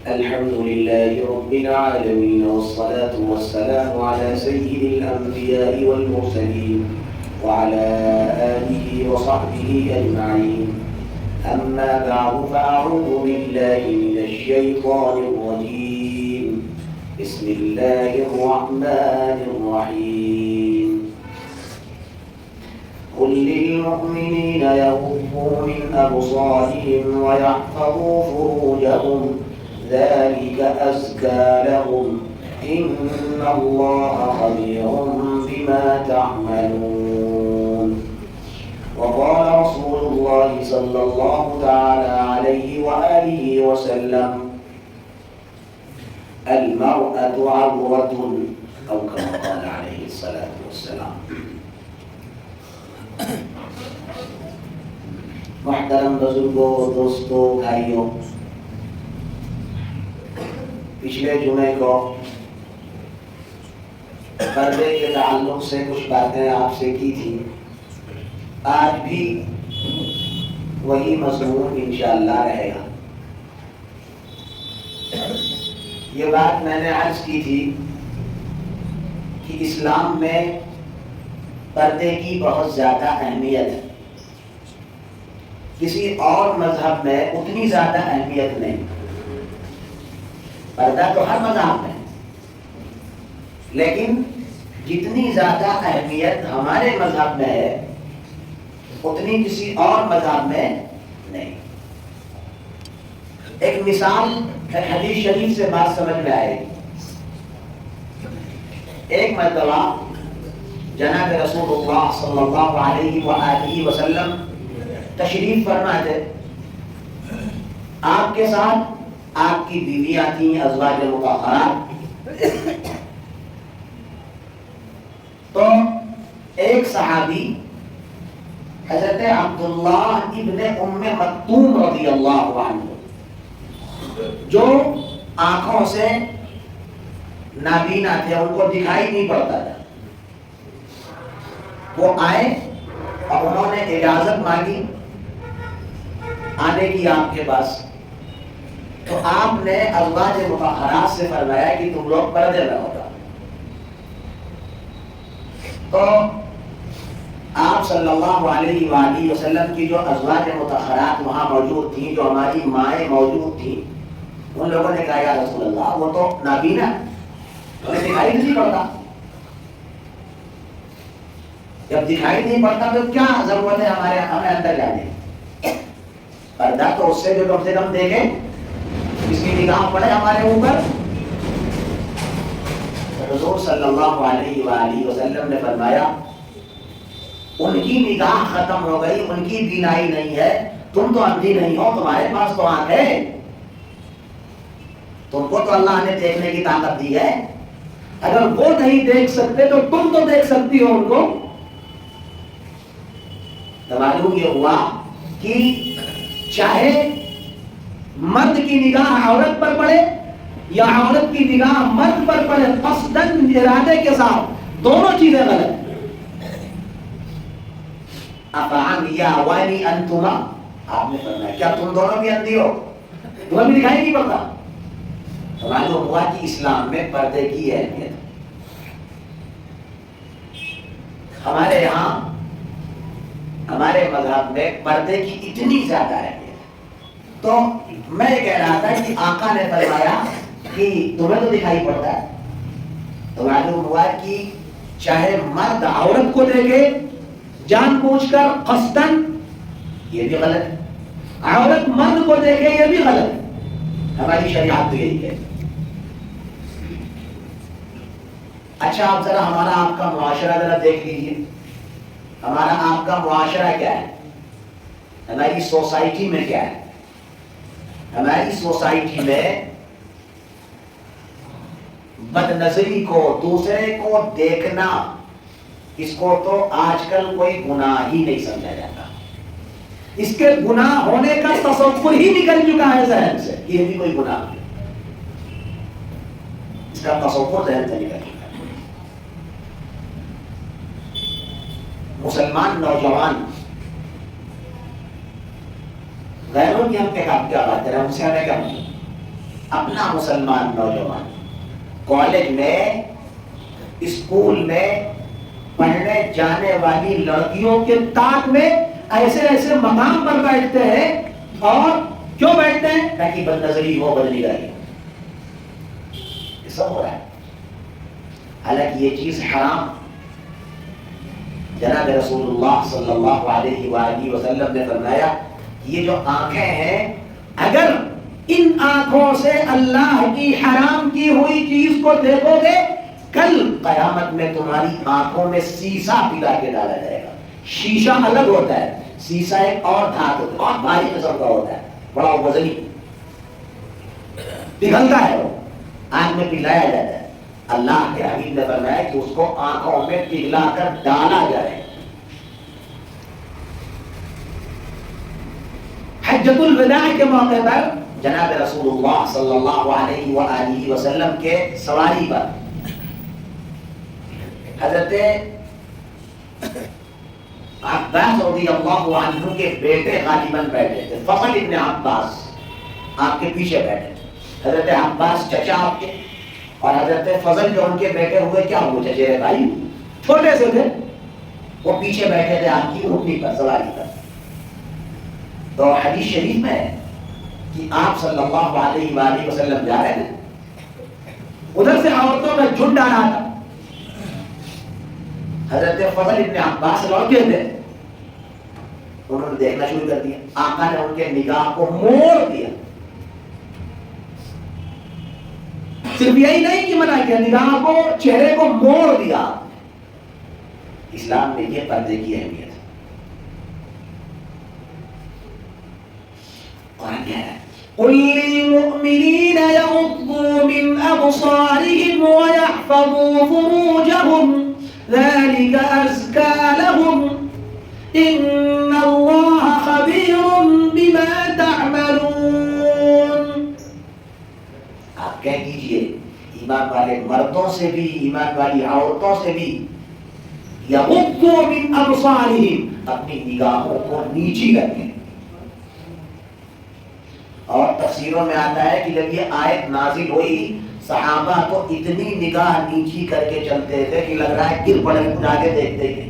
الحمد لله رب العالمين، والصلاة والسلام على سيد الأنبياء والمرسلين وعلى آله وصحبه أجمعين. أما بعد، فأعوذ بالله من الشيطان الرجيم. بسم الله الرحمن الرحيم. قل للمؤمنين يغضوا من أبصارهم ويحفظوا فروجهم ذلك أزكى لهم إن الله خبير بما تعملون. وقال رسول الله صلى الله تعالى عليه وآله وسلم: المرأة عورة، أو كما قال عليه الصلاة والسلام. محترم بزرگوں، دوستوں، بھائیوں، پچھلے جمعے کو پردے کے تعلق سے کچھ باتیں آپ سے کی تھی. آج بھی وہی مضمون انشاءاللہ رہے گا. یہ بات میں نے عرض کی تھی کہ اسلام میں پردے کی بہت زیادہ اہمیت ہے. کسی اور مذہب میں اتنی زیادہ اہمیت نہیں. پردہ تو ہر مذہب میں، لیکن جتنی زیادہ اہمیت ہمارے مذہب میں ہے اتنی کسی اور مذہب میں نہیں. ایک مثال حدیث شریف سے بات سمجھ میں آئے گی. ایک مرتبہ جناب رسول اللہ صلی اللہ علیہ وآلہ وسلم تشریف فرما تھے. آپ کے ساتھ آپ کی بیویاں تھیں، ازواج مطہرات. تو ایک صحابی حضرت عبداللہ ابن ام مکتوم رضی اللہ عنہ، جو آنکھوں سے نابینا تھے، ان کو دکھائی نہیں پڑتا تھا، وہ آئے اور انہوں نے اجازت مانگی آنے کی آپ کے پاس. تو آپ نے ازواج مطہرات سے فرمایا کہ تم لوگ پردے میں ہوگا. تو آپ صلی اللہ علیہ وآلہ وسلم کی جو ازواج مطہرات وہاں موجود تھیں، جو ہماری مائیں موجود تھیں، ان لوگوں نے کہا: یا رسول اللہ، وہ تو نابینا، انہیں دکھائی نہیں پڑتا. جب دکھائی نہیں پڑتا تو کیا ضرورت ہے ہمیں اندر جانے؟ پردہ تو اس سے جو کم سے کم دیکھے، اس کی نگاہ پڑے ہمارے اوپر. حضور صلی اللہ علیہ وآلہ وسلم نے فرمایا: ان کی نگاہ ختم ہو گئی، ان کی بینائی نہیں ہے. تم تو اندھی نہیں ہو، تمہارے پاس تو آنکھ ہے، تم کو تو اللہ نے دیکھنے کی طاقت دی ہے. اگر وہ نہیں دیکھ سکتے تو تم تو دیکھ سکتی ہو ان کو. تو معلوم یہ ہوا کہ چاہے مرد کی نگاہ عورت پر پڑے یا عورت کی نگاہ مرد پر پڑے، قصداً ارادے کے ساتھ، دونوں چیزیں غلط. افعمیاوانی انتما، آپ نے فرمایا کیا تم دونوں بھی اندھی ہو؟ تمہیں بھی دکھائی نہیں پڑتا؟ تو معلوم ہوا کہ اسلام میں پردے کی اہمیت. ہمارے یہاں ہمارے مذہب میں پردے کی اتنی زیادہ اہمیت. تو میں یہ کہہ رہا تھا کہ آقا نے فرمایا کہ تمہیں تو دکھائی پڑتا ہے. تو معلوم ہوا کہ چاہے مرد عورت کو دیکھے جان بوجھ کر قصداً، یہ بھی غلط ہے. عورت مرد کو دیکھے، یہ بھی غلط ہے. ہماری شریعت تو یہی ہے. اچھا، آپ ذرا ہمارا آپ کا معاشرہ ذرا دیکھ لیجیے. ہمارا آپ کا معاشرہ کیا ہے؟ ہماری سوسائٹی میں کیا ہے؟ ہماری سوسائٹی میں بد نظری کو، دوسرے کو دیکھنا، اس کو تو آج کل کوئی گناہ ہی نہیں سمجھا جاتا. اس کے گناہ ہونے کا تصور ہی نکل چکا ہے ذہن سے. یہ بھی کوئی گناہ نہیں، اس کا تصور ذہن سے نکل چکا ہے. مسلمان نوجوان غیروں کی ہم کیا بات کریں، ان سے ہمیں کیا مطلب؟ اپنا مسلمان نوجوان کالج میں اسکول میں پڑھنے جانے والی لڑکیوں کے تاک میں ایسے ایسے مقام پر بیٹھتے ہیں. اور کیوں بیٹھتے ہیں؟ تاکہ بد نظری ہو، بد نگاہی. یہ سب ہو رہا ہے. حالانکہ یہ چیز حرام. جناب رسول اللہ صلی اللہ علیہ وآلہ وسلم نے فرمایا یہ جو آنکھیں ہیں، اگر ان آنکھوں سے اللہ کی حرام کی ہوئی چیز کو دیکھو گے، کل قیامت میں تمہاری آنکھوں میں سیسا پلا کے ڈالا جائے گا. شیشہ الگ ہوتا ہے، سیسا ایک اور دھات ہوتا ہے، بہت بھاری قسم کا ہوتا ہے، بڑا وزنی، پگھلتا ہے، وہ آنکھ میں پگھلایا جاتا ہے. اللہ کے حبیب نے فرمایا کہ اس کو آنکھوں میں پگھلا کر ڈالا جائے. حجۃ الوداع کے موقع پر جناب رسول اللہ صلی اللہ علیہ وآلہ وسلم کے سواری پر حضرت عباس رضی اللہ عنہ کے بیٹے غالباً بیٹھے تھے. فضل ابن عباس آپ کے پیچھے بیٹھے تھے. حضرت عباس چچا آپ کے، اور حضرت فضل جو ان کے بیٹے ہوئے کیا ہوئے؟ چچیرے بھائی، چھوٹے سے تھے. وہ پیچھے بیٹھے تھے آپ کی اونٹنی پر، سواری پر. تو حدیث شریف میں ہے کہ آپ صلی اللہ علیہ وآلہ وسلم جا رہے ہیں، ادھر سے عورتوں کا جھنڈ آ رہا تھا. حضرت فضل ابن عباس لوٹے تھے، انہوں نے دیکھنا شروع کر دیا. آقا نے ان کے نگاہ کو موڑ دیا. صرف یہی نہیں کہ منع کیا، نگاہ کو، چہرے کو موڑ دیا. اسلام میں یہ پردے کی اہمیت ہے. قرآن کہہ رہا ہے قُلْ لِلْمُؤْمِنِينَ يَغُضُّوا مِنْ أَبْصَارِهِمْ وَيَحْفَظُوا فُرُوجَهُمْ ذَلِكَ أَزْكَى لَهُمْ إِنَّ اللَّهَ خَبِيرٌ بِمَا تَعْمَلُونَ. آپ کہہ دیجئے ایمان والے مردوں سے بھی، ایمان والی عورتوں سے بھی، یغضوا من ابصارہم، اپنی نگاہوں کو نیچی رکھیں. اور تفسیروں میں آتا ہے کہ جب یہ آیت نازل ہوئی، صحابہ تو اتنی نگاہ نیچی کر کے چلتے تھے کہ لگ رہا ہے گر پڑے، کچھ آگے دیکھتے ہی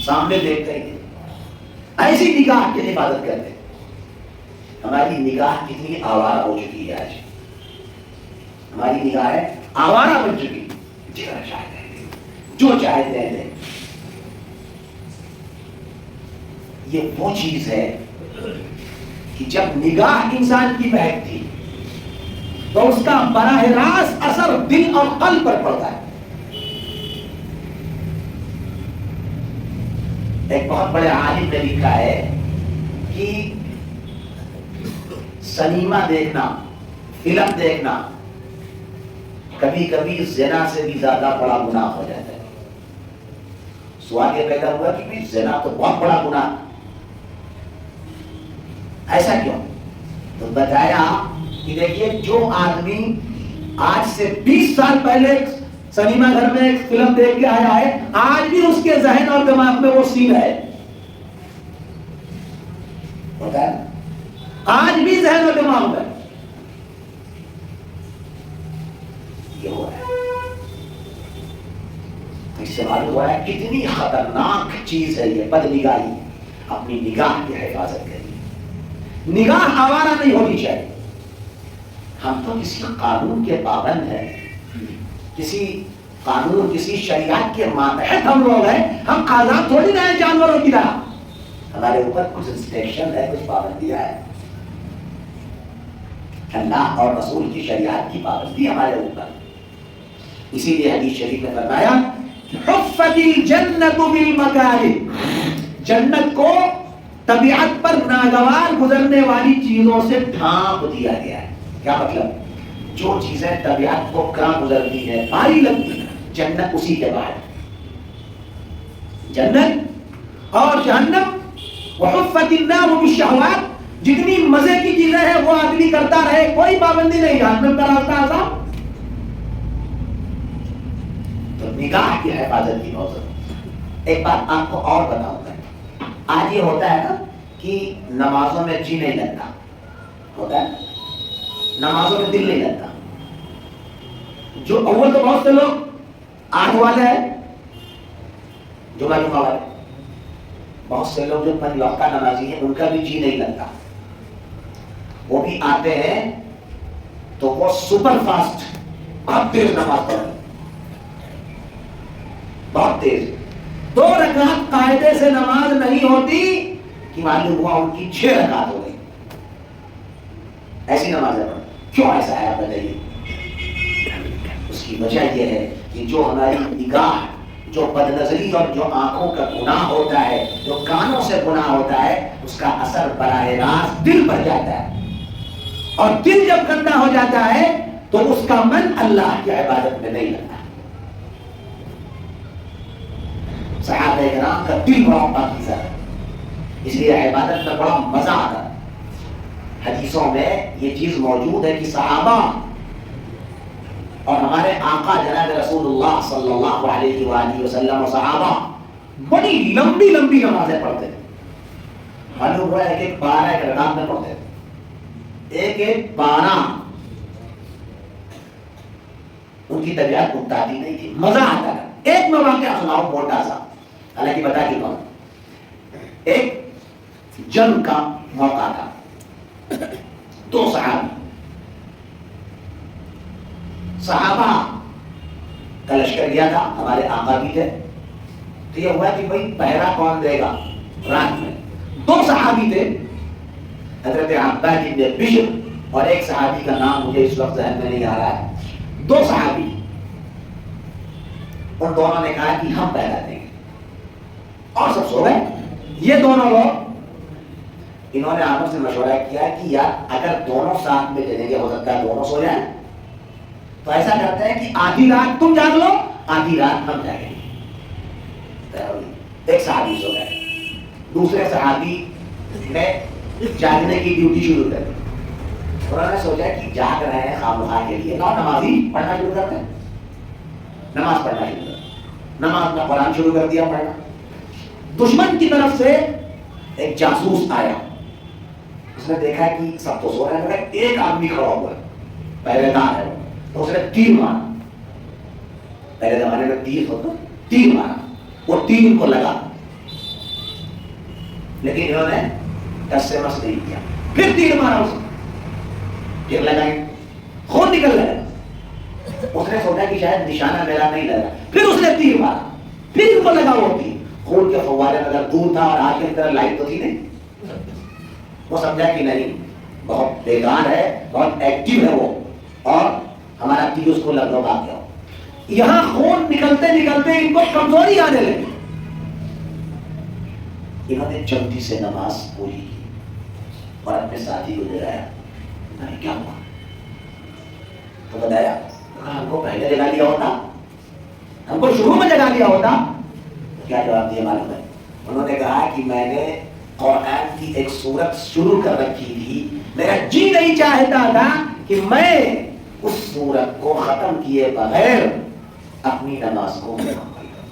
سامنے دیکھتے ہی، ایسی نگاہ کی حفاظت کرتے. ہماری نگاہ کتنی آوارہ ہو چکی ہے آج. ہماری نگاہیں آوارہ بن چکی، جہاں چاہتے ہیں جو چاہتے ہیں. یہ وہ چیز ہے کہ جب نگاہ انسان کی بہکتی تو اس کا براہ راست اثر دل اور قلب پر پڑتا ہے. ایک بہت بڑے عالم نے لکھا ہے کہ سنیما دیکھنا، فلم دیکھنا کبھی کبھی زنا سے بھی زیادہ بڑا گناہ ہو جاتا ہے. سوال یہ پیدا ہوا کہ زنا تو بہت بڑا گناہ، ایسا کیوں؟ تو بتایا کہ دیکھیے جو آدمی آج سے 20 سال پہلے سنیما گھر میں ایک فلم دیکھ کے آیا ہے، آج بھی اس کے ذہن اور دماغ میں وہ سین ہے. آج بھی ذہن اور دماغ میں یہ ہو رہا ہے. اس سے معلوم ہوا ہے کتنی خطرناک چیز ہے یہ بد نگاہی. اپنی نگاہ کی حفاظت کریے. نگاہ آوارہ نہیں ہونی چاہیے. ہم تو کسی قانون کے پابند ہیں، کسی قانون، کسی شریعت کے ماتحت ہم لوگ ہیں. ہم آزاد تھوڑی نہ ہیں جانوروں کی طرح. ہمارے اوپر کچھ ریسٹرکشن ہے، کچھ پابندیاں ہیں. اللہ اور رسول کی شریعت کی پابندی ہمارے اوپر. اسی لیے حدیث شریف میں فرمایا حفت الجنت بالمکارہ، جنت کو طبیعت پر ناگوار گزرنے والی چیزوں سے ڈھانپ دیا گیا ہے. کیا مطلب؟ جو چیزیں طبیعت کو کہاں گزرتی ہیں، بھاری لگتی ہیں، جنت اسی کے بعد. جنت اور جہنم. وحفت النار بالشہوات، جتنی مزے کی چیزیں ہیں وہ آدمی کرتا رہے، کوئی پابندی نہیں. جہنم کا راستہ آسان. تو نگاہ کی حفاظت کی بہت ضرورت. ایک بات آپ کو اور بتاؤں گا. آج یہ ہوتا ہے نا کہ نمازوں میں جی نہیں لگتا، ہوتا ہے نمازوں میں دل نہیں لگتا. جو اول تو بہت سے لوگ 8 والے ہیں جمعہ والے, بہت سے لوگ جو 5 وقتہ نمازی ہیں ان کا بھی جی نہیں لگتا. وہ بھی آتے ہیں تو وہ سپر فاسٹ بہت تیز نماز پڑھتے, بہت تیز. 2 رکعت قاعدے سے نماز نہیں ہوتی کہ معلوم ہوا ان کی 6 رکعت ہو گئی. ایسی نماز ہے. کیوں ایسا ہے آپ بتائیے؟ اس کی وجہ یہ ہے کہ جو ہماری نگاہ, جو بد نظری اور جو آنکھوں کا گناہ ہوتا ہے, جو کانوں سے گناہ ہوتا ہے, اس کا اثر براہ راست دل پر جاتا ہے, اور دل جب گندا ہو جاتا ہے تو اس کا من اللہ کی عبادت میں نہیں لگتا. صحابہ کرام کا دل بڑا پاکیزہ ہے, اس لیے عبادت میں بڑا مزہ آتا ہے. حدیثوں میں یہ چیز موجود ہے کہ صحابہ اور ہمارے آقا جناب رسول اللہ صلی اللہ علیہ وآلہ وسلم و صحابہ بڑی لمبی لمبی نمازیں پڑھتے تھے. معلوم ہوا ایک 12 رکعت میں پڑھتے تھے, ایک 12. ان کی طبیعت متعدی نہیں تھی, مزہ آتا تھا. ایک میں واقعہ سناؤں موٹا سا, حالانکہ بتا چکا ہوں. ایک جنگ کا موقع تھا, 2 صحابہ کا لشکر گیا تھا, ہمارے آقا بھی تھے. تو یہ ہوا کہ بھائی پہرا کون دے گا رات میں. 2 صحابی تھے, حضرت عباد بن بشر, اور ایک صحابی کا نام مجھے اس وقت ذہن میں نہیں آ رہا ہے. 2 صحابی, ان دونوں نے کہا کہ ہم پہرا دیں گے, اور سب سو گئے. یہ دونوں لوگ انہوں نے آپس میں مشورہ کیا کہ یار اگر دونوں ساتھ میں چلیں گے ہو سکتا ہے دونوں سو جائیں, تو ایسا کرتے ہیں کہ آدھی رات تم جاگ لو, آدھی رات ہم جاگیں گے. ایک صحابی سو گئے, دوسرے صحابی نے جاگنے کی ڈیوٹی شروع کر دی. انہوں نے سوچا کہ جاگ رہے ہیں خامخواہ کے لیے, نمازی پڑھنا شروع کرتے ہیں. نماز پڑھنا شروع کر, نماز میں قرآن شروع کر دیا پڑھنا. دشمن کی طرف سے ایک جاسوس آیا, اس نے دیکھا کہ سب تو سو رہے ہیں, ایک آدمی کھڑا ہوا ہے, پہلے دار ہے, تو اس نے تیر مارا. پہلے زمانے میں تیر ہوتا, تیر مارا, وہ تیر ان کو لگا, لیکن انہوں نے ٹس سے مس نہیں کیا. پھر تیر مارا اس نے, پھر لگائی, خون نکل گیا. اس نے سوچا کہ شاید نشانہ میرا نہیں لگا, پھر اس نے تیر مارا, پھر ان کو لگا وہ تیر. خون کے فوارے اگر دور تھا اور آج کی طرح لائٹ تو تھی نہیں. وہ سمجھا کہ نہیں, بہت بیکار ہے, بہت ایکٹیو ہے وہ, اور ہمارا تیر اس کو لگ بھگ آ گیا. یہاں خون نکلتے نکلتے ان کو کمزوری آنے لگی. انہوں نے جلدی سے نماز پوری کی اور اپنے ساتھی کو جگایا. کیا ہوا؟ تو بتایا ہم کو پہلے جگا لیا ہوتا, ہم کو شروع میں جگا لیا ہوتا. کیا جواب دیا معلوم ہے؟ انہوں نے کہا کہ میں نے قرآن کی ایک سورت شروع کر رکھی تھی, میرا جی نہیں چاہتا تھا کہ میں اس سورت کو ختم کیے بغیر اپنی نماز کو مکمل کروں.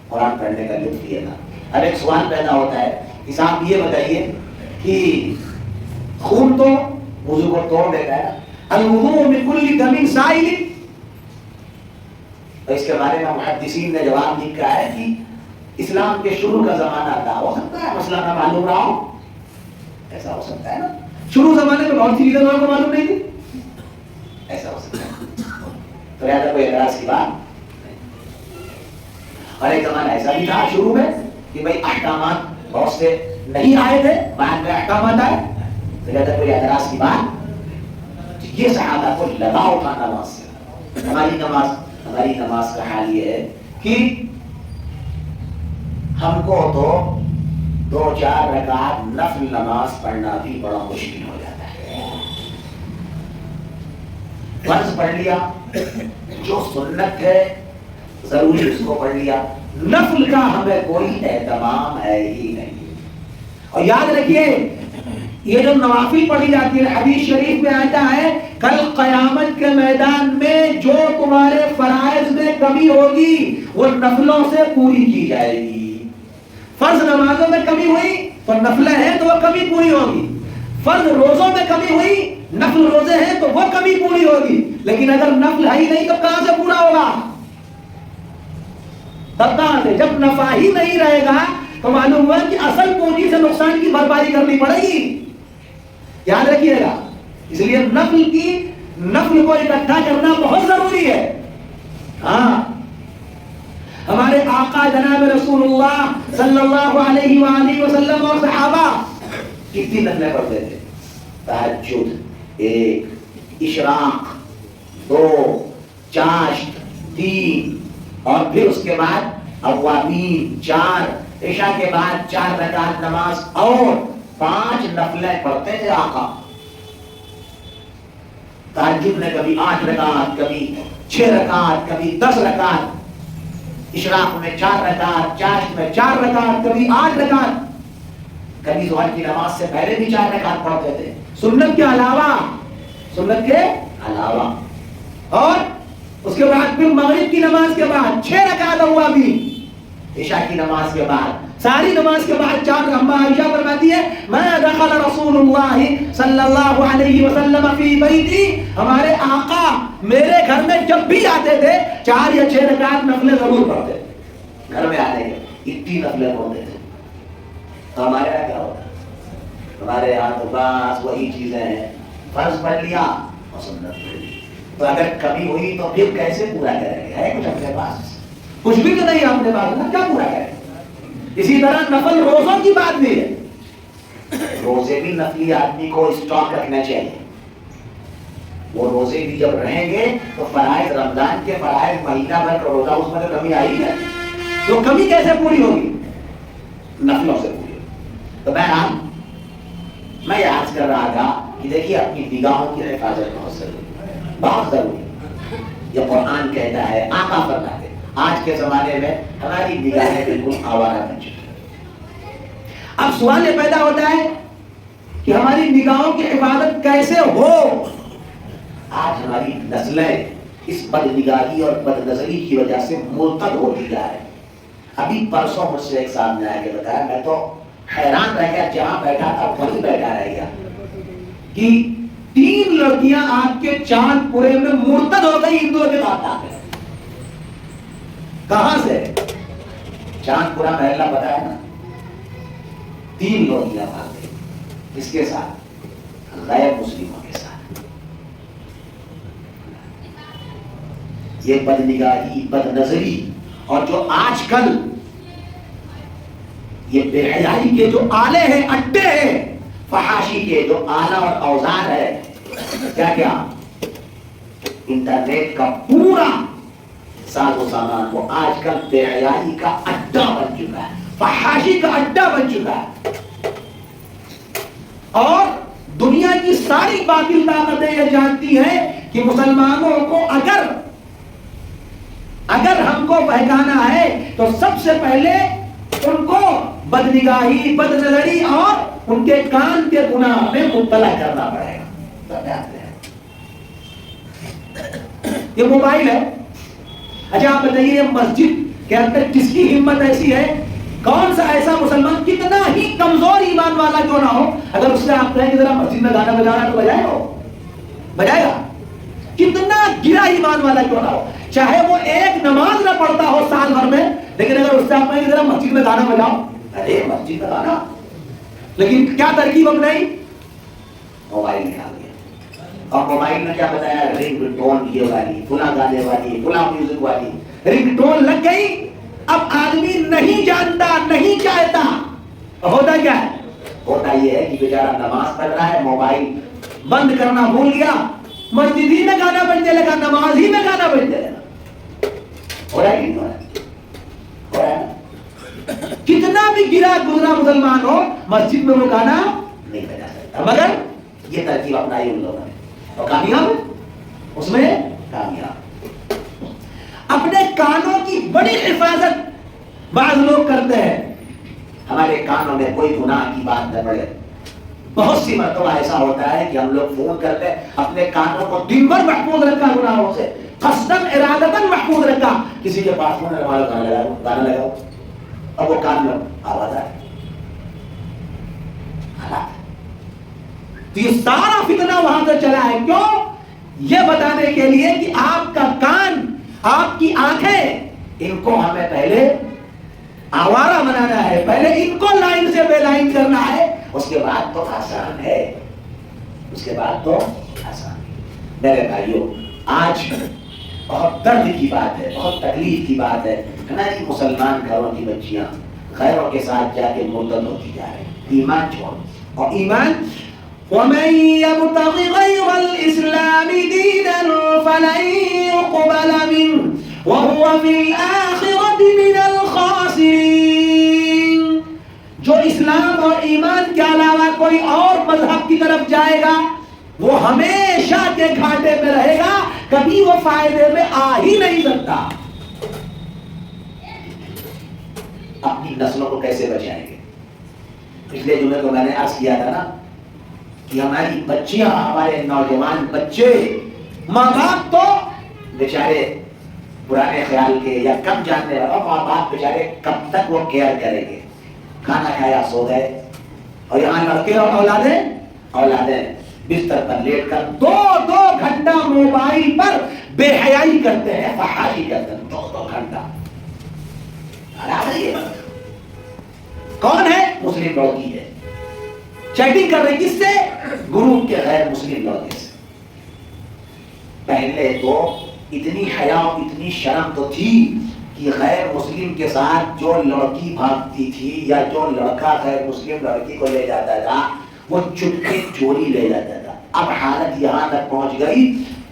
قرآن پڑھنے کا لطف یہ تھا. اب ایک سوال پیدا ہوتا ہے کہ صاحب یہ بتائیے کہ خون تو وضو کو توڑ دیتا ہے, الوضوء من کل دم سائل, تو اس کے بارے میں محدثین نے جواب لکھا ہے کہ اسلام کے شروع کا زمانہ تھا, ہو سکتا ہے مسئلہ نہ معلوم رہا ہو, ایسا ہو سکتا ہے نا. شروع زمانے میں بہت سی چیزیں لوگوں کو معلوم نہیں تھی, ایسا ہو سکتا ہے. تو لہٰذا کوئی اعتراض کی بات نہیں. اور ایک زمانہ ایسا بھی تھا شروع میں کہ بھائی احکامات بہت سے نہیں آئے تھے, بعد میں احکامات آئے, تو لہٰذا کوئی اعتراض کی بات. یہ صحابہ کو لگاؤ تھا نماز سے. ہماری نماز کا حال یہ ہے کہ ہم کو تو 2-4 رکعت نفل نماز پڑھنا بھی بڑا مشکل ہو جاتا ہے. فرض پڑھ لیا, جو سنت ہے ضروری اس کو پڑھ لیا, نفل کا ہمیں کوئی اہتمام ہے ہی نہیں. اور یاد رکھیے یہ جو نوافل پڑھی جاتی ہے, حدیث شریف میں آتا ہے کل قیامت کے میدان میں جو تمہارے فرائض میں کمی ہوگی وہ نفلوں سے پوری کی جائے گی. فرض نمازوں میں کمی ہوئی تو نفلیں ہیں تو وہ کمی پوری ہوگی, فرض روزوں میں کمی ہوئی نفل روزے ہیں تو وہ کمی پوری ہوگی، لیکن اگر نفل ہے ہی نہیں تو کہاں سے پورا ہوگا؟ تب کہاں سے؟ جب نفع ہی نہیں رہے گا تو معلوم ہوا کہ اصل پونجی سے نقصان کی بھرپائی کرنی پڑے گی. یاد رکھیے گا. اس لیے نفل کو اکٹھا کرنا بہت ضروری ہے. ہاں، ہمارے آقا جناب رسول اللہ صلی اللہ علیہ وآلہ وسلم اور صحابہ کتنی نفلیں پڑھتے تھے؟ تہجد 1، اشراق 2، چاشت 3، اور پھر اس کے بعد اوابین 4، عشاء کے بعد 4 رکعت نماز اور 5 نفلیں پڑھتے تھے آقا. تہجد میں کبھی 8 رکعت، کبھی 6 رکعت، کبھی 10 رکعت، اشراق میں 4 رکعت، چاشت میں 4 رکعت، کبھی 8 رکعت، کبھی ظہر کی نماز سے پہلے بھی 4 رکعت پڑھتے تھے سنت کے علاوہ. اور اس کے بعد پھر مغرب کی نماز کے بعد 6 رکعت اوابین، عشاء کی نماز کے بعد ساری نماز کے بعد 4. اما عائشہ فرماتی ہے ما دخل رسول اللہ صلی اللہ علیہ وسلم فی بیتی، ہمارے آقا میرے گھر میں جب بھی آتے تھے 4 یا 6 رکعت نفلیں ضرور پڑھتے تھے. گھر میں آنے کے اتنی نفلیں پڑھتے تھے. تو ہمارے یہاں کیا ہوتا ہے؟ ہمارے یہاں تو بس وہی چیزیں ہیں، فرض پڑھ لیا اور سنت پڑھ لی. تو اگر کمی ہوئی تو پھر کیسے پورا کریں گے؟ ہے کچھ اپنے پاس؟ کچھ بھی تو نہیں اپنے پاس نا، کیا پورا کریں؟ اسی طرح نفل روزوں کی بات بھی ہے. روزے بھی نفلی آدمی کو اسٹاک رکھنا چاہیے. وہ روزے بھی جب رہیں گے تو فرائض رمضان کے فرائض مہینہ بھر کا روزہ، اس میں تو کمی آئی ہے. تو کمی کیسے پوری ہوگی؟ نفلوں سے پوری ہوگی. تو بہرحال میں یہ عرض کر رہا تھا کہ دیکھیے اپنی نگاہوں کی حفاظت بہت ضروری ہے، بہت ضروری. یہ قرآن کہتا ہے، آقا فرماتے ہیں. آج کے زمانے میں ہماری نگاہیں بالکل آوارہ بن چکی ہیں. اب سوال یہ پیدا ہوتا ہے کہ ہماری نگاہوں کی حفاظت کیسے ہو؟ آج ہماری نسلیں اس بد نگاہی اور بد نظری کی وجہ سے مرتد ہوتی جا رہے ہیں. ابھی پرسوں مجھ سے ایک صاحب نے آ کے بتایا، میں تو حیران رہ گیا، جہاں بیٹھا تھا وہیں بیٹھا رہ گیا، کہ 3 لڑکیاں آپ کے چاند پورے میں مرتد ہو گئی ہندوؤں کے بات آ گئے. کہاں سے؟ چاند پورا محلہ بتایا نا. 3 لڑکیاں بھاگ گئی. کس کے ساتھ؟ غیر مسلموں کے ساتھ. یہ بد نگاہی، بد نظری، اور جو آج کل یہ بے حیائی کے جو آلے ہیں، اڈے ہیں، فحاشی کے جو آلہ اور اوزار ہے، کیا انٹرنیٹ کا پورا ساز و سامان وہ آج کل بے حیائی کا اڈا بن چکا ہے، فحاشی کا اڈا بن چکا ہے. اور دنیا کی ساری باطل طاقتیں یہ جانتی ہیں کہ مسلمانوں کو اگر ہم کو بہکانا ہے تو سب سے پہلے ان کو بدنگاہی، بد نظری اور ان کے کان کے گناہ میں مبتلا کرنا پڑے گا. یہ موبائل ہے. اچھا آپ بتائیے، یہ مسجد کے اندر کس کی ہمت ایسی ہے؟ کون سا ایسا مسلمان کتنا ہی کمزور ایمان والا کیوں نہ ہو، اگر اس سے آپ کہیں کہ ذرا مسجد میں گانا بجانا تو بجائے گا؟ کتنا گرا ایمان والا کیوں نہ ہو، چاہے وہ ایک نماز نہ پڑھتا ہو سال بھر میں، لیکن اگر اس سے آپ کہیں کہ ذرا مسجد میں گانا بجاؤ، ارے مسجد میں گانا. لیکن کیا ترکیب اپنائی؟ موبائل نکال دیا. اور موبائل میں کیا بتایا؟ رنگ ٹون یہ والی، فلاں گانے والی، فلاں میوزک والی رنگ ٹون لگ گئی. اب آدمی نہیں جانتا، نہیں چاہتا. ہوتا کیا ہے؟ ہوتا یہ ہے کہ بیچارہ نماز پڑھ رہا ہے، موبائل بند کرنا بھول گیا، مسجد ہی میں گانا بجنے لگا، نماز ہی میں گانا بجنے لگا. ہو رہا ہے کہ نہیں ہو رہا ہے؟ کتنا بھی گرا گزرا مسلمان ہو، مسجد میں وہ گانا نہیں بجا سکتا. مگر یہ ترکیب اپنائی ان لوگوں نے اور کامیاب، اس میں کامیاب. اپنے کانوں کی بڑی حفاظت بعض لوگ کرتے ہیں. ہمارے کانوں میں کوئی گناہ کی بات نہ پڑے. بہت سی مرتبہ ایسا ہوتا ہے کہ ہم لوگ فون کرتے ہیں، اپنے کانوں کو دن بھر محفوظ رکھا گناہوں سے، قصداً ارادتاً محفوظ رکھا. کسی کے پاس فون گانا لگاؤ اور وہ کان میں آواز آئے. تو یہ سارا فتنہ وہاں سے چلا ہے. کیوں؟ یہ بتانے کے لیے کہ آپ کا کان، آپ کی آنکھیں، ان کو ہمیں پہلے آوارہ بنانا ہے، پہلے ان کو لائن سے بے لائن کرنا ہے، اس کے بعد تو آسان ہے، اس کے بعد تو آسان ہے. میرے بھائیوں، آج بہت درد کی بات ہے، بہت تکلیف کی بات ہے، ہماری مسلمان گھروں کی بچیاں غیروں کے ساتھ جا کے مرتد ہوتی جا رہی ہیں، ایمان چھوڑ. اور ایمان وَمَن يَبْتَغِ غَيْرَ الْإِسْلَامِ دِينًا فَلَن يُقْبَلَ مِنْهُ وَهُوَ فِي الْآخِرَةِ مِنَ الْخَاسِرِينَ. جو اسلام اور ایمان کے علاوہ کوئی اور مذہب کی طرف جائے گا وہ ہمیشہ کے گھاٹے میں رہے گا، کبھی وہ فائدے میں آ ہی نہیں سکتا. اپنی نسلوں کو کیسے بچائیں گے؟ پچھلے جمعے کو میں نے عرض کیا تھا نا کہ ہماری بچیاں، ہمارے نوجوان بچے، ماں باپ تو بیچارے پرانے خیال کے یا کم جاننے والا، ماں باپ بیچارے کب تک وہ کیئر کریں گے؟ کھانا کھایا سو گئے، اور یہاں لڑکے اور اولادیں بستر پر لیٹ کر 2 گھنٹہ موبائل پر بے حیائی کرتے ہیں، فحاشی کرتے ہیں. 2 گھنٹہ کون ہے؟ مسلم لڑکی ہے، چیٹنگ کر رہے کس سے؟ گروپ کے غیر مسلم لڑکے سے. پہلے تو اتنی حیا، اتنی شرم تو تھی کہ غیر مسلم کے ساتھ جو لڑکی بھاگتی تھی یا جو لڑکا غیر مسلم لڑکی کو لے جاتا تھا وہ چپکے چوری لے جاتا تھا. اب حالت یہاں تک پہنچ گئی،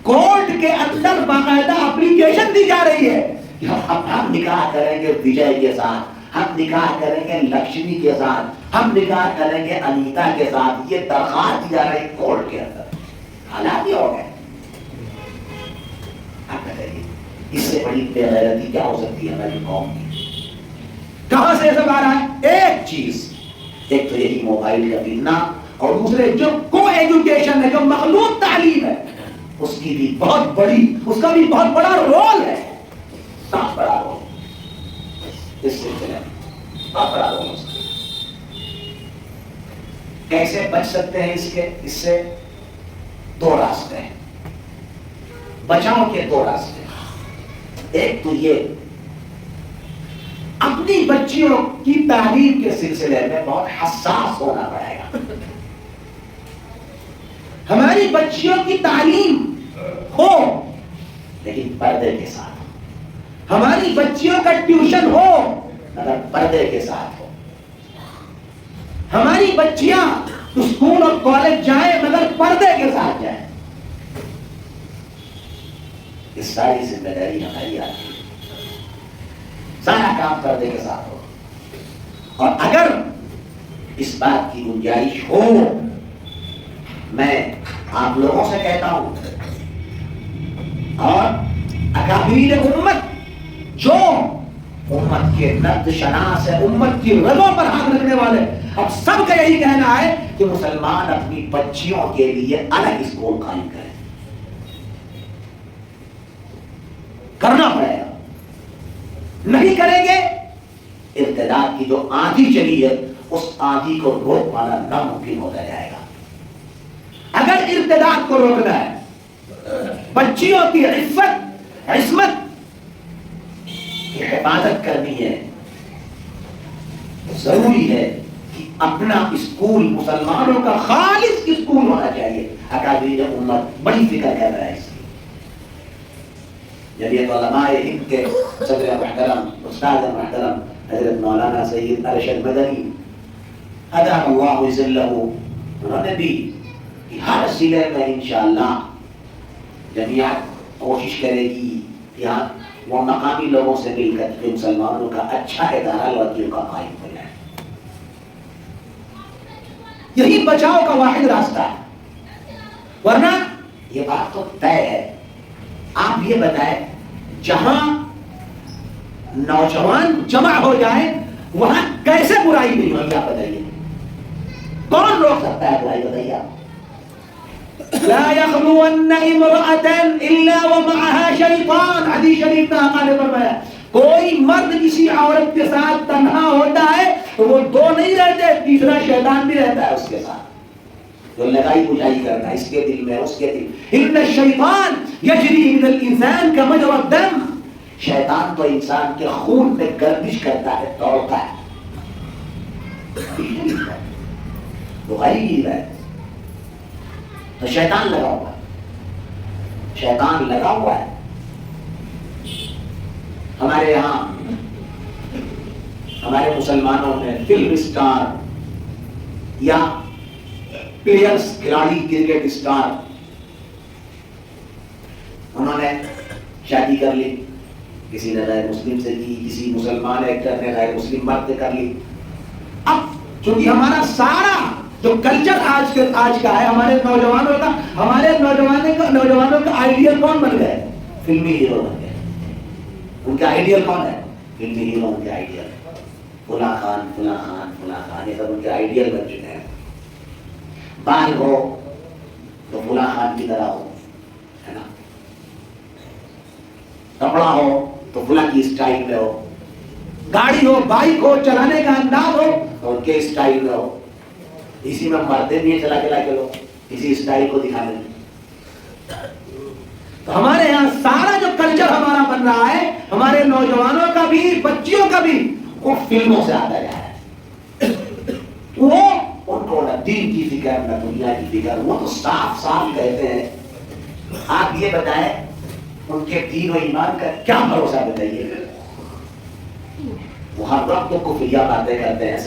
کورٹ کے اندر باقاعدہ اپلیکیشن دی جا رہی ہے کہ ہم نکاح کریں گے وجے کے ساتھ، ہم نکاح کریں گے لکشمی کے ساتھ، ہم نکاح کریں گے انیتا کے ساتھ. یہ درخواست دی جا رہی ہے کورٹ کے اندر. حالات یہ ہو گئے. آپ بتائیے اس سے بڑی بے غیرتی کیا ہو سکتی ہے ہماری قوم کی؟ کہاں سے سب آ رہا ہے؟ ایک چیز، ایک تو یہی موبائل کا فتنہ، اور دوسرے جو کو ایجوکیشن ہے، جو مخلوط تعلیم ہے، اس کی بھی بہت بڑی، اس کا بھی بہت بڑا رول ہے. بہت بڑا رول اس سلسلے میں، بہت بڑا رول. کیسے بچ سکتے ہیں اس سے؟ 2 راستے ہیں بچاؤ کے. 2 راستے. ایک تو یہ اپنی بچیوں کی تعلیم کے سلسلے میں بہت حساس ہونا پڑے گا. ہماری بچیوں کی تعلیم ہو لیکن پردے کے ساتھ. ہماری بچیوں کا ٹیوشن ہو مگر پردے کے ساتھ ہو. ہماری بچیاں اسکول اور کالج جائیں مگر پردے کے ساتھ جائیں. یہ ساری ذمہ داری ہماری آتی ہے. سارا کام پردے کے ساتھ ہو. اور اگر اس بات کی گنجائش ہو، میں آپ لوگوں سے کہتا ہوں اور اکابرین امت جو امت کے نقد شناس ہے، امت کی رگوں پر ہاتھ رکھنے والے، اب سب کا یہی کہنا ہے کہ مسلمان اپنی بچیوں کے لیے الگ اسکول قائم کریں. کرنا پڑے گا. نہیں کریں گے ارتداد کی جو آندھی چلی ہے اس آندھی کو روک پانا ناممکن ہوتا جائے گا. اگر ارتداد کو روکنا ہے، بچیوں کی عفت عصمت کی حفاظت کرنی ہے، ضروری ہے کہ اپنا اسکول مسلمانوں کا خالص اسکول ہونا چاہیے. اکابرین امت بڑی فکر کر رہا ہے اس کی. جمعیت علماء ہند کے صدر محترم استاد محترم حضرت مولانا سید ارشد مدنی ادام اللہ ذلہ، انہوں نے بھی کہ ہر ضلع میں انشاءاللہ جمعیت کوشش کرے گی یہاں وہ مقامی لوگوں سے مل کر کہ مسلمانوں کا اچھا ادارہ لڑکیوں کا قائم ہو جائے. یہی بچاؤ کا واحد راستہ ہے. ورنہ یہ بات تو طے ہے. آپ یہ بتائیں جہاں نوجوان جمع ہو جائے وہاں کیسے برائی نہیں ہوگی؟ آپ بتائیے کون روک سکتا ہے برائی؟ بتائیے آپ. لا يخلون امرأة الا ومعها شیطان. حدیث شریف میں آقا نے فرمایا کوئی مرد کسی عورت کے ساتھ تنہا ہوتا ہے تو وہ 2 نہیں رہتے، تیسرا شیطان بھی رہتا ہے اس کے ساتھ. جو لگائی بجائی کرتا ہے اس کے دل میں اس کے دل. ان الشیطان یجری من الانسان کمجرى الدم. شیطان تو انسان کے خون میں گردش کرتا ہے، دوڑتا ہے. بخاری ہے تو شیطان لگا ہوا ہے، شیطان لگا ہوا ہے. ہمارے یہاں ہمارے مسلمانوں میں فلم اسٹار یا پلیئرز، کھلاڑی، کرکٹ اسٹار، انہوں نے شادی کر لی، کسی نے غیر مسلم سے کی، کسی مسلمان ایکٹر نے غیر مسلم مرد سے کر لی. اب چونکہ ہمارا سارا جو کلچر آج کا ہے، ہمارے نوجوانوں کا آئیڈیل کون بن گئے؟ فلمی ہیرو بن گئے. ان کا آئیڈیل کون ہے؟ فلمی ہیرو. ان کے آئیڈیل فلاں خان، فلاں خان، فلاں خان، یہ سب ان کے آئیڈیل بن چکے ہیں. بال ہو تو فلاں خان کی طرح ہو، ہے نا. کپڑا ہو تو فلاں کی اسٹائل میں ہو، گاڑی ہو، بائک ہو، چلانے کا انداز ہو تو ان کے اسٹائل میں ہو. اسی میں مرتے بھی ہیں، چلا کے لو اسی اسٹائل کو دکھانے میں. تو ہمارے یہاں سارا جو کلچر ہمارا بن رہا ہے، ہمارے نوجوانوں کا بھی، بچیوں کا بھی، وہ فلموں سے آتا جا رہا ہے. وہ ان کو نہ دین کی فکر نہ دنیا کی فکر. وہ تو صاف صاف کہتے ہیں. آپ یہ بتائیں ان کے دین و ایمان کا کیا بھروسہ بتائیے. وہ ہر وقت تو کفریہ باتیں کرتے ہیں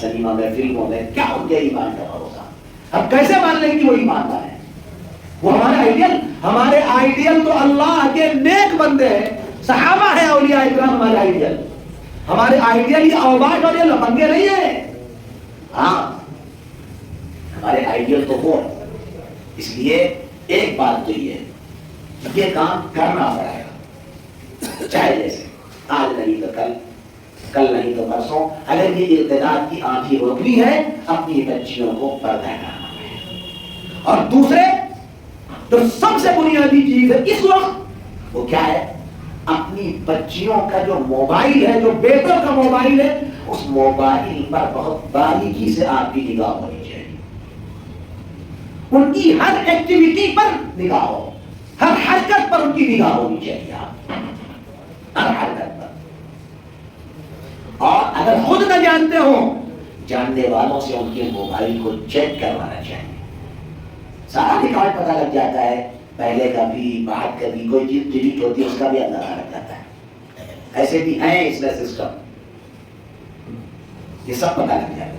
سنیما میں، فلموں میں. کیا ان کے ایمان کا بھروسہ؟ اب کیسے مان لیں کہ وہ ایماندار ہے؟ وہ ہمارے آئیڈیل تو اللہ کے نیک بندے ہیں، صحابہ ہیں، اولیاء اکرام ہمارے آئیڈیل. ہمارے آئیڈیل یہ اوباش اور یہ لفنگے نہیں ہیں. ہاں ہمارے آئیڈیل تو وہ ہے. اس لیے ایک بات تو یہ کام کرنا پڑے گا، چاہے جیسے آج نہیں تو کل، کل نہیں تو پرسوں. اگر یہ ارتداد کی آنکھیں روکنی ہے، اپنی بچیوں کو پردہ کرنا ہے. اور دوسرے جو سب سے بنیادی چیز ہے اس وقت، وہ کیا ہے؟ اپنی بچیوں کا جو موبائل ہے، جو بیٹوں کا موبائل ہے، اس موبائل پر بہت باریکی سے آپ کی نگاہ ہونی چاہیے. ان کی ہر ایکٹیویٹی پر نگاہ ہو، ہر حرکت پر ان کی نگاہ ہو. ہونی چاہیے آپ ہر حرکت پر. اور اگر خود نہ جانتے ہو، جاننے والوں سے ان کے موبائل کو چیک کروانا چاہیے. سارا ریکارڈ پتہ لگ جاتا ہے، پہلے کا بھی، بعد کا بھی. کوئی چیز ڈیلیٹ ہوتی ہے اس کا بھی اندازہ لگ جاتا ہے. ایسے بھی ہیں اس میں سسٹم، یہ سب پتہ لگ جاتا ہے.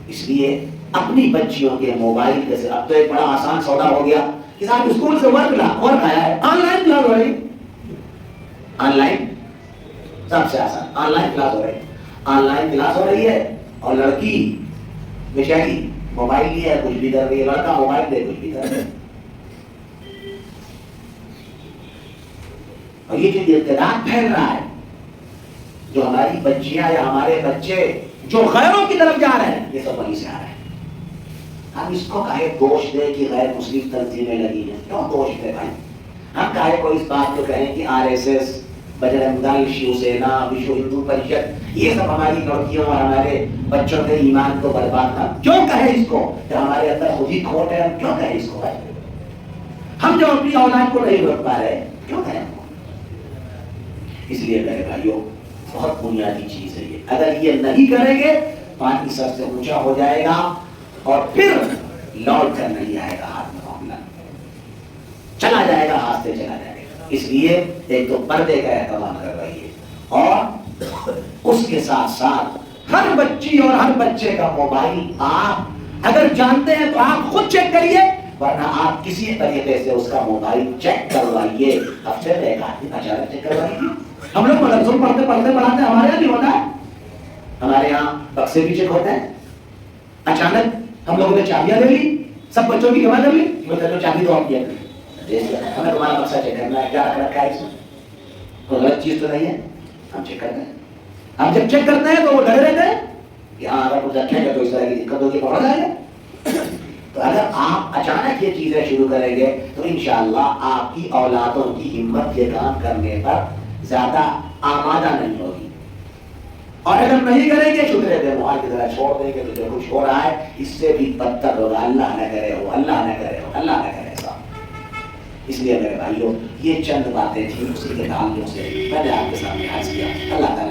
اس لیے اپنی بچیوں کے موبائل کے سے اب تو ایک بڑا آسان سودا ہو گیا کہ صاحب اسکول سے ورک آیا ہے، آن لائن کلاس ہو رہی. آن لائن سب سے آسان آن لائن کلاس ہو رہی ہے. آن لائن کلاس ہو رہی ہے اور لڑکی بیچاری موبائل لیا ہے، کچھ بھی کر رہی ہے. لڑکا موبائل دے کچھ بھی کر رہا ہے. اور یہ جو ارتداد پھیل رہا ہے، جو ہماری بچیاں یا ہمارے بچے جو غیروں کی طرف جا رہے ہیں، یہ سب وہیں سے آ رہے ہیں. ہم اس کو کہے دوش دیں کہ غیر مسلم تنظیمیں لگی ہیں. کیوں دوش دیں بھائی؟ ہم کہے کو اس بات کو کہیں کہ RSS، بجرنگ دل، شیو سینا، وشو ہندو پریشد، یہ سب ہماری لڑکیوں اور ہمارے بچوں کے ایمان کو برباد کر. کیوں کہیں اس کو کہ ہمارے اندر خود ہی کھوٹ ہے؟ ہم کیوں کہیں اس کو؟ ہم جو اپنی اولاد کو نہیں روک پا رہے، کیوں کہیں؟ اس لیے میرے بھائیوں بہت بنیادی چیز ہے یہ. اگر یہ نہیں کریں گے پانی سر سے اونچا ہو جائے گا اور پھر لوٹ کر نہیں آئے گا ہاتھ میں معاملہ، چلا جائے گا، ہاتھ سے چلا جائے گا. اس لیے ایک تو پردے کا اہتمام کر رہی ہے، اور اس کے ساتھ ساتھ ہر بچی اور ہر بچے کا موبائل آپ اگر جانتے ہیں تو آپ خود چیک کریے، ورنہ آپ کسی طریقے سے اس کا موبائل چیک کروائیے. ہفتے میں ایک آدمی اچانک چیک کروائیے. ہم لوگ مدرسوں پڑھتے پڑھاتے ہمارے یہاں بھی ہوتا ہے. ہمارے یہاں بکسے بھی چیک ہوتے ہیں. اچانک ہم لوگوں نے چابیاں لے لی، سب بچوں کی جمع کر لی. چلو چابی دو آپ کی، ہمیں تمہارا بکسا چیک کرنا ہے، کیا رکھ رکھا ہے اس میں، کوئی غلط چیز تو نہیں ہے. ہم چیک کرتے ہیں. ہم جب چیک کرتے ہیں تو وہ ڈرے رہتے ہیں کہ ہاں اگر کچھ رکھیں گے تو اس طرح کی دقت ہوگی، پڑھ جائے گا. تو اگر آپ اچانک یہ چیزیں شروع کریں گے تو انشاءاللہ آپ کی اولادوں کی ہمت یہ کام کرنے پر زیادہ آمادہ نہیں ہوگی. اور اگر نہیں کریں گے شکر بے موال کی طرح چھوڑ دیں گے تو جو کچھ ہو رہا ہے اس سے بھی بدتر ہوگا. اللہ نہ کرے ہو، اللہ نہ کرے ہو، اللہ نہ کرے ایسا. اس لیے میرے بھائیوں یہ چند باتیں تھیں اسی کے تعلق سے میں نے آپ کے سامنے عرض کیا. اللہ تعالیٰ